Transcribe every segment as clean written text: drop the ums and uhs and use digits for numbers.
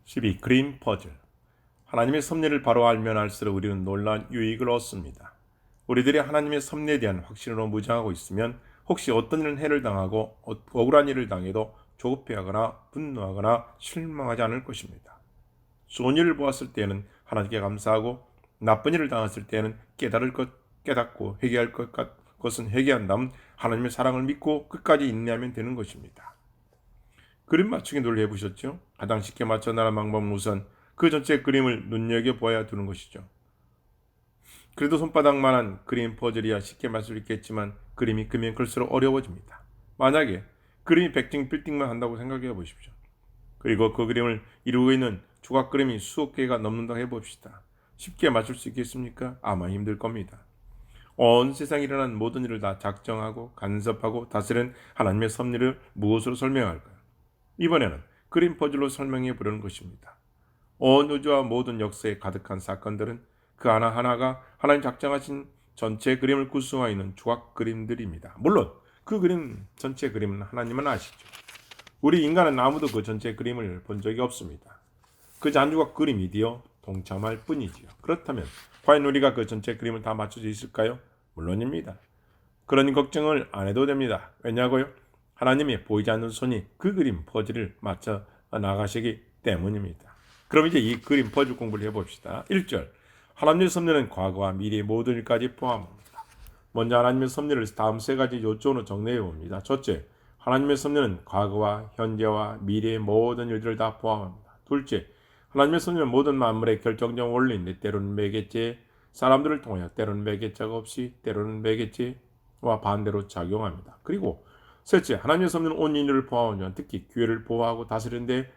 12. 그림 퍼즐. 하나님의 섭리를 바로 알면 알수록 우리는 놀라운 유익을 얻습니다. 우리들이 하나님의 섭리에 대한 확신으로 무장하고 있으면 혹시 어떤 일은 해를 당하고 억울한 일을 당해도 조급해하거나 분노하거나 실망하지 않을 것입니다. 좋은 일을 보았을 때에는 하나님께 감사하고 나쁜 일을 당했을 때에는 깨닫고 회개할 것은 회개한 다음 하나님의 사랑을 믿고 끝까지 인내하면 되는 것입니다. 그림 맞추기 놀이 해보셨죠? 가장 쉽게 맞춰 나가는 방법은 우선 그 전체 그림을 눈여겨보아야 두는 것이죠. 그래도 손바닥만한 그림 퍼즐이야 쉽게 맞출 수 있겠지만 그림이 크면 클수록 어려워집니다. 만약에 그림이 백징 빌딩만 한다고 생각해 보십시오. 그리고 그 그림을 이루고 있는 조각 그림이 수억 개가 넘는다고 해봅시다. 쉽게 맞출 수 있겠습니까? 아마 힘들 겁니다. 온 세상에 일어난 모든 일을 다 작정하고 간섭하고 다스리는 하나님의 섭리를 무엇으로 설명할까요? 이번에는 그림 퍼즐로 설명해 보려는 것입니다. 온 우주와 모든 역사에 가득한 사건들은 그 하나하나가 하나님 작정하신 전체 그림을 구성하고 있는 조각 그림들입니다. 물론 그 그림 전체 그림은 하나님은 아시죠. 우리 인간은 아무도 그 전체 그림을 본 적이 없습니다. 그저 한 조각 그림이 되어 동참할 뿐이지요. 그렇다면 과연 우리가 그 전체 그림을 다 맞출 수 있을까요? 물론입니다. 그런 걱정을 안 해도 됩니다. 왜냐고요? 하나님이 보이지 않는 손이 그 그림 퍼즐을 맞춰 나가시기 때문입니다. 그럼 이제 이 그림 퍼즐 공부를 해봅시다. 1절. 하나님의 섭리는 과거와 미래의 모든 일까지 포함합니다. 먼저 하나님의 섭리를 다음 세 가지 요점으로 정리해 봅니다. 첫째, 하나님의 섭리는 과거와 현재와 미래의 모든 일들을 다 포함합니다. 둘째, 하나님의 섭리는 모든 만물의 결정적 원리인데 때로는 매개체, 사람들을 통하여 때로는 매개체가 없이 때로는 매개체와 반대로 작용합니다. 그리고 셋째, 하나님의 섭리는 온 인류를 포함하지만 특히 교회를 보호하고 다스리는 데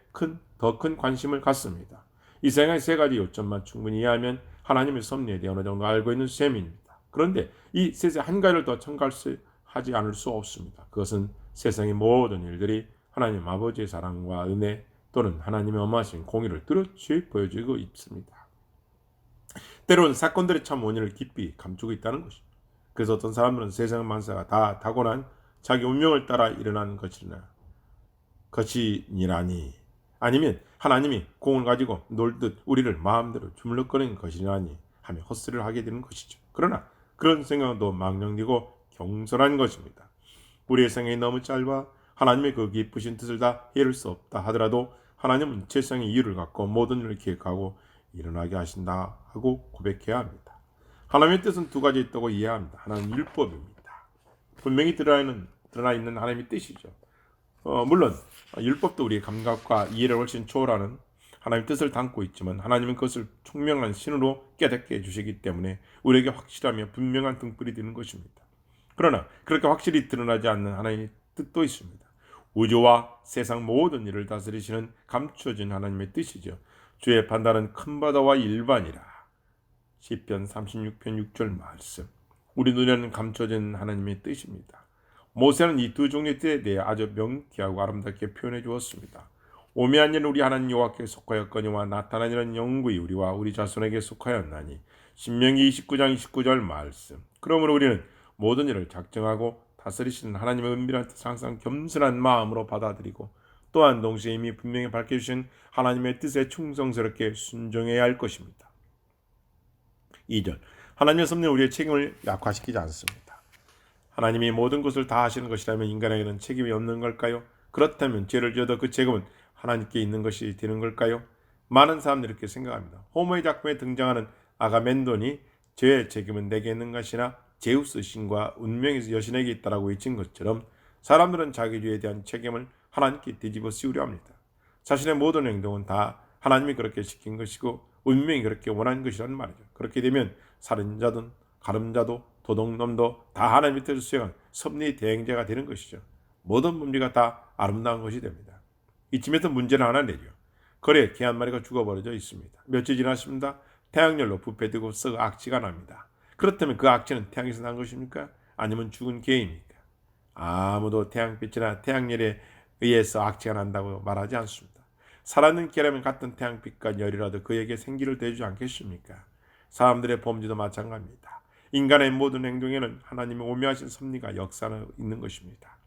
더 큰 관심을 갖습니다. 이 세 가지 요점만 충분히 이해하면 하나님의 섭리에 대해 어느 정도 알고 있는 셈입니다. 그런데 이 셋의 한 가지를 더 첨가하지 않을 수 없습니다. 그것은 세상의 모든 일들이 하나님 아버지의 사랑과 은혜 또는 하나님의 엄하신 공의를 뚜렷이 보여주고 있습니다. 때로는 사건들의 참 원인을 깊이 감추고 있다는 것입니다. 그래서 어떤 사람들은 세상 만사가 다 타고난 자기 운명을 따라 일어나는 것이니라니 아니면 하나님이 공을 가지고 놀듯 우리를 마음대로 주물럭거리는 것이라니 하며 헛소리를 하게 되는 것이죠. 그러나 그런 생각도 망령되고 경솔한 것입니다. 우리의 생각이 너무 짧아 하나님의 그 기쁘신 뜻을 다 이룰 수 없다 하더라도 하나님은 세상의 이유를 갖고 모든 일을 기획하고 일어나게 하신다 하고 고백해야 합니다. 하나님의 뜻은 두 가지 있다고 이해합니다. 하나는 율법입니다. 분명히 드러나 있는 하나님의 뜻이죠. 물론 율법도 우리의 감각과 이해를 훨씬 초월하는 하나님의 뜻을 담고 있지만 하나님은 그것을 총명한 신으로 깨닫게 해주시기 때문에 우리에게 확실하며 분명한 등불이 되는 것입니다. 그러나 그렇게 확실히 드러나지 않는 하나님의 뜻도 있습니다. 우주와 세상 모든 일을 다스리시는 감추어진 하나님의 뜻이죠. 주의 판단은 큰 바다와 일반이라. 시편 36편 6절 말씀. 우리 눈에는 감춰진 하나님의 뜻입니다. 모세는 이 두 종류의 뜻에 대해 아주 명쾌하고 아름답게 표현해 주었습니다. 오매한 일은 우리 하나님 여호와께 속하였거니와 나타난 일은 영구히 우리와 우리 자손에게 속하였나니. 신명기 29장 29절 말씀. 그러므로 우리는 모든 일을 작정하고 다스리시는 하나님의 은밀한 뜻을 항상 겸손한 마음으로 받아들이고 또한 동시에 이미 분명히 밝혀주신 하나님의 뜻에 충성스럽게 순종해야 할 것입니다. 2절. 하나님의 섭리는 우리의 책임을 약화시키지 않습니다. 하나님이 모든 것을 다 하시는 것이라면 인간에게는 책임이 없는 걸까요? 그렇다면 죄를 지어도 그 책임은 하나님께 있는 것이 되는 걸까요? 많은 사람들이 이렇게 생각합니다. 호모의 작품에 등장하는 아가멘돈이 죄의 책임은 내게 있는 것이나 제우스 신과 운명의 여신에게 있다라고 외친 것처럼 사람들은 자기 죄에 대한 책임을 하나님께 뒤집어 씌우려 합니다. 자신의 모든 행동은 다 하나님이 그렇게 시킨 것이고 운명이 그렇게 원하는 것이란 말이죠. 그렇게 되면 살인자든 가늠자도 도둑놈도 다 하나님의 뜻을 수행한 섭리의 대행자가 되는 것이죠. 모든 범죄가 다 아름다운 것이 됩니다. 이쯤에서 문제를 하나 내죠. 거리에 개 한 마리가 죽어버려져 있습니다. 며칠 지났습니다. 태양열로 부패되고 썩어 악취가 납니다. 그렇다면 그 악취는 태양에서 난 것입니까? 아니면 죽은 개입니까? 아무도 태양빛이나 태양열에 의해서 악취가 난다고 말하지 않습니다. 살아있는 개라면 같은 태양빛과 열이라도 그에게 생기를 대주지 않겠습니까? 사람들의 범죄도 마찬가지입니다. 인간의 모든 행동에는 하나님의 오묘하신 섭리가 역사는 있는 것입니다.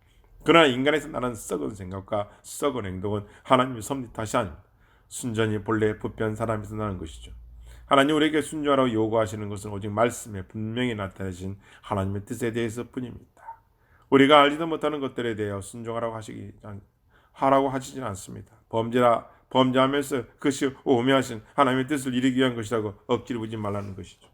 그러나 인간에서 나는 썩은 생각과 썩은 행동은 하나님의 섭리 탓이 아닙니다. 순전히 본래 부패한 사람에서 나는 것이죠. 하나님 우리에게 순종하라고 요구하시는 것은 오직 말씀에 분명히 나타내신 하나님의 뜻에 대해서 뿐입니다. 우리가 알지도 못하는 것들에 대하여 순종하라고 하라고 하시지는 않습니다. 범죄하면서 그것이 오묘하신 하나님의 뜻을 이루기 위한 것이라고 억지로 부지 말라는 것이죠.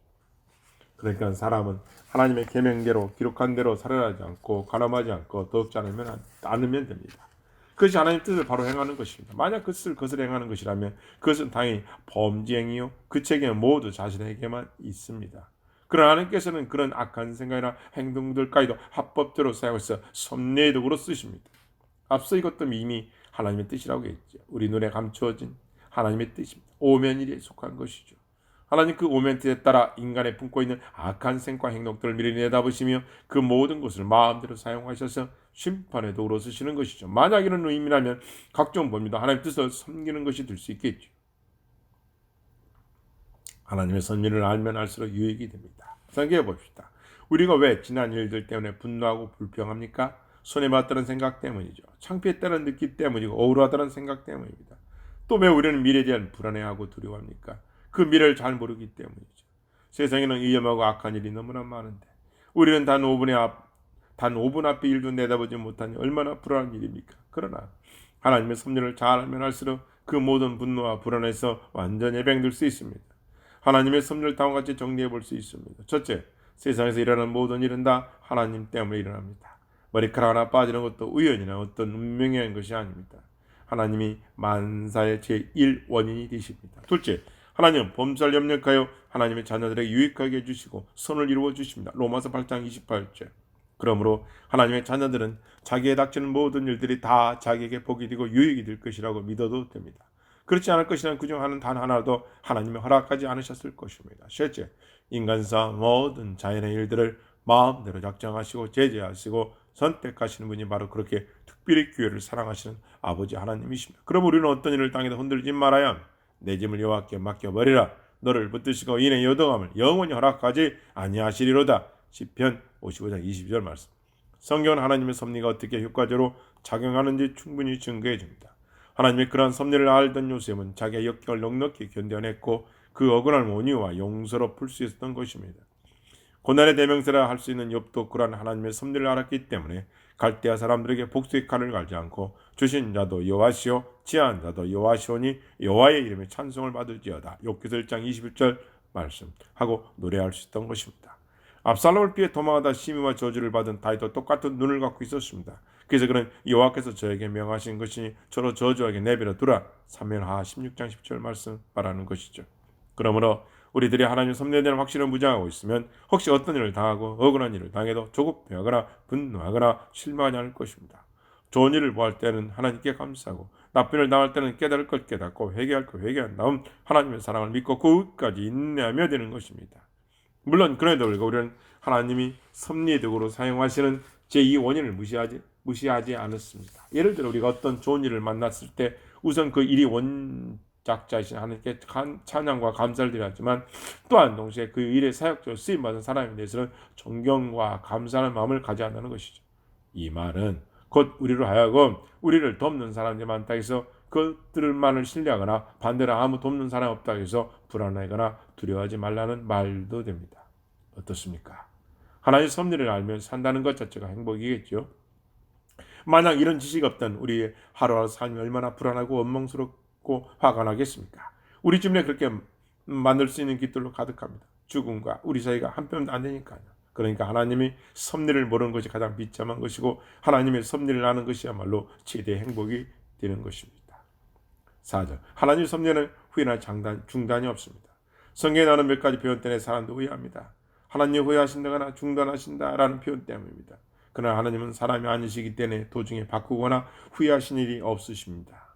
그러니까 사람은 하나님의 계명대로 기록한 대로 살아가지 않고 가늠하지 않고 더욱지 않으면 됩니다. 그것이 하나님의 뜻을 바로 행하는 것입니다. 만약 그것을 행하는 것이라면 그것은 당연히 범죄 행위요 그 책임은 모두 자신에게만 있습니다. 그러나 하나님께서는 그런 악한 생각이나 행동들까지도 합법대로 사용해서 섭리의 도구로 쓰십니다. 앞서 이것도 이미 하나님의 뜻이라고 했죠. 우리 눈에 감추어진 하나님의 뜻입니다. 오면일에 속한 것이죠. 하나님 그 오면 뜻에 따라 인간의 품고 있는 악한 생각과 행동들을 미리 내다보시며 그 모든 것을 마음대로 사용하셔서 심판의 도구로 쓰시는 것이죠. 만약 이런 의미라면 각종 범위도 하나님의 뜻을 섬기는 것이 될 수 있겠죠. 하나님의 섭리를 알면 알수록 유익이 됩니다. 생각해 봅시다. 우리가 왜 지난 일들 때문에 분노하고 불평합니까? 손해봤다는 생각 때문이죠. 창피했다는 느낌 때문이고 억울하다는 생각 때문입니다. 또 왜 우리는 미래에 대한 불안해하고 두려워합니까? 그 미래를 잘 모르기 때문이죠. 세상에는 위험하고 악한 일이 너무나 많은데 우리는 단 5분 앞에 일도 내다보지 못하니 얼마나 불안한 일입니까? 그러나 하나님의 섭리를 잘 알면 할수록 그 모든 분노와 불안에서 완전히 해방될 수 있습니다. 하나님의 섭리를 다음과 같이 정리해 볼 수 있습니다. 첫째, 세상에서 일어나는 모든 일은 다 하나님 때문에 일어납니다. 머리카락 하나 빠지는 것도 우연이나 어떤 운명이 한 것이 아닙니다. 하나님이 만사의 제1원인이 되십니다. 둘째, 하나님은 범사를 협력하여 하나님의 자녀들에게 유익하게 해주시고 선을 이루어 주십니다. 로마서 8장 28절. 그러므로 하나님의 자녀들은 자기에 닥치는 모든 일들이 다 자기에게 복이 되고 유익이 될 것이라고 믿어도 됩니다. 그렇지 않을 것이라는 그중 단 하나도 하나님이 허락하지 않으셨을 것입니다. 셋째, 인간사 모든 자연의 일들을 마음대로 작정하시고 제재하시고 선택하시는 분이 바로 그렇게 특별히 교회를 사랑하시는 아버지 하나님이십니다. 그럼 우리는 어떤 일을 당해도 흔들지 말아야 합니다. 내 짐을 여호와께 맡겨버리라. 너를 붙드시고 인의 여동함을 영원히 허락하지 아니하시리로다. 시편 55장 22절 말씀. 성경은 하나님의 섭리가 어떻게 효과적으로 작용하는지 충분히 증거해 줍니다. 하나님의 그러한 섭리를 알던 요셉은 자기의 역경을 넉넉히 견뎌냈고 그 억울한 원유와 용서로 풀 수 있었던 것입니다. 고난의 대명사라 할 수 있는 욥도 그러한 하나님의 섭리를 알았기 때문에 갈대아 사람들에게 복수의 칼을 갈지 않고 주신 자도 여호와시오 지한 자도 여호와시오니 여호와의 이름에 찬송을 받을지어다. 욥기서 1장 21절 말씀하고 노래할 수 있던 것입니다. 압살롬을 피해 도망하다 시미와 저주를 받은 다윗도 똑같은 눈을 갖고 있었습니다. 그래서 그는 여호와께서 저에게 명하신 것이니 저로 저주하게 내버려 두라. 사무엘하 16장 10절 말씀 말하는 것이죠. 그러므로 우리들이 하나님의 섭리에 대한 확신을 무장하고 있으면 혹시 어떤 일을 당하고 억울한 일을 당해도 조급해하거나 분노하거나 실망하지 않을 것입니다. 좋은 일을 보할 때는 하나님께 감사하고 나쁜 일을 당할 때는 깨달을 것 깨닫고 회개할 것 회개한 다음 하나님의 사랑을 믿고 끝까지 인내하며 되는 것입니다. 물론 그럼에도 불구하고 우리는 하나님이 섭리의 도구로 사용하시는 제2원인을 무시하지 않았습니다. 예를 들어 우리가 어떤 좋은 일을 만났을 때 우선 그 일이 원작자이신 하나님께 찬양과 감사를 드려야지만 또한 동시에 그 일에 사역적으로 쓰임받은 사람에 대해서는 존경과 감사하는 마음을 가져야 한다는 것이죠. 이 말은 곧 우리로 하여금 우리를 돕는 사람들이 많다 해서 그들만을 신뢰하거나 반대로 아무 돕는 사람이 없다 해서 불안하거나 두려워하지 말라는 말도 됩니다. 어떻습니까? 하나님의 섭리를 알면 산다는 것 자체가 행복이겠죠. 만약 이런 지식이 없던 우리의 하루하루 삶이 얼마나 불안하고 원망스럽고 화가 나겠습니까? 우리 주변에 그렇게 만들 수 있는 길들로 가득합니다. 죽음과 우리 사이가 한 뼘도 안 되니까요. 그러니까 하나님이 섭리를 모르는 것이 가장 비참한 것이고 하나님의 섭리를 아는 것이야말로 최대의 행복이 되는 것입니다. 4절. 하나님의 섭리는 후회나 중단이 없습니다. 성경에 나오는 몇 가지 표현 때문에 사람도 후회합니다. 하나님 후회하신다거나 중단하신다라는 표현 때문입니다. 그러나 하나님은 사람이 아니시기 때문에 도중에 바꾸거나 후회하신 일이 없으십니다.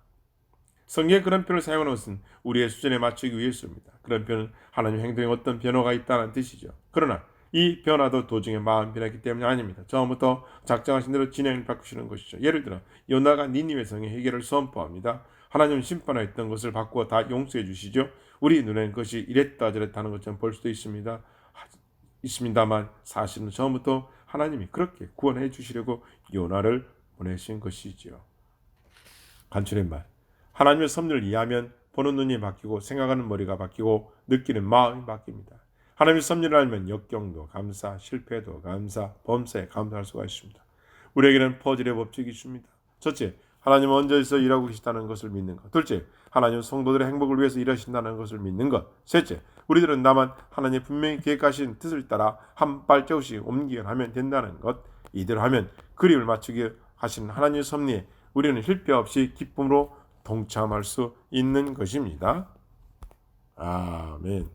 성경에 그런 표현을 사용하는 것은 우리의 수준에 맞추기 위해서입니다. 그런 표현은 하나님 행동에 어떤 변화가 있다는 뜻이죠. 그러나 이 변화도 도중에 마음 변했기 때문이 아닙니다. 처음부터 작정하신 대로 진행을 바꾸시는 것이죠. 예를 들어 요나가 니니웨 성의 해결을 선포합니다. 하나님은 심판하였던 것을 바꾸어 다 용서해 주시죠. 우리 눈에는 그것이 이랬다 저랬다 하는 것처럼 볼 수도 있습니다만 사실은 처음부터 하나님이 그렇게 구원해 주시려고 요나를 보내신 것이지요. 간추린 말. 하나님의 섭리를 이해하면 보는 눈이 바뀌고 생각하는 머리가 바뀌고 느끼는 마음이 바뀝니다. 하나님의 섭리를 알면 역경도 감사, 실패도 감사, 범사에 감사할 수가 있습니다. 우리에게는 퍼즐의 법칙이 있습니다. 첫째, 하나님은 언제에서 일하고 계시다는 것을 믿는 것. 둘째, 하나님은 성도들의 행복을 위해서 일하신다는 것을 믿는 것. 셋째, 우리들은 다만 하나님 분명히 계획하신 뜻을 따라 한 발자국씩 옮겨가면 된다는 것. 이대로 하면 그림을 맞추게 하신 하나님의 섭리에 우리는 실패 없이 기쁨으로 동참할 수 있는 것입니다. 아멘.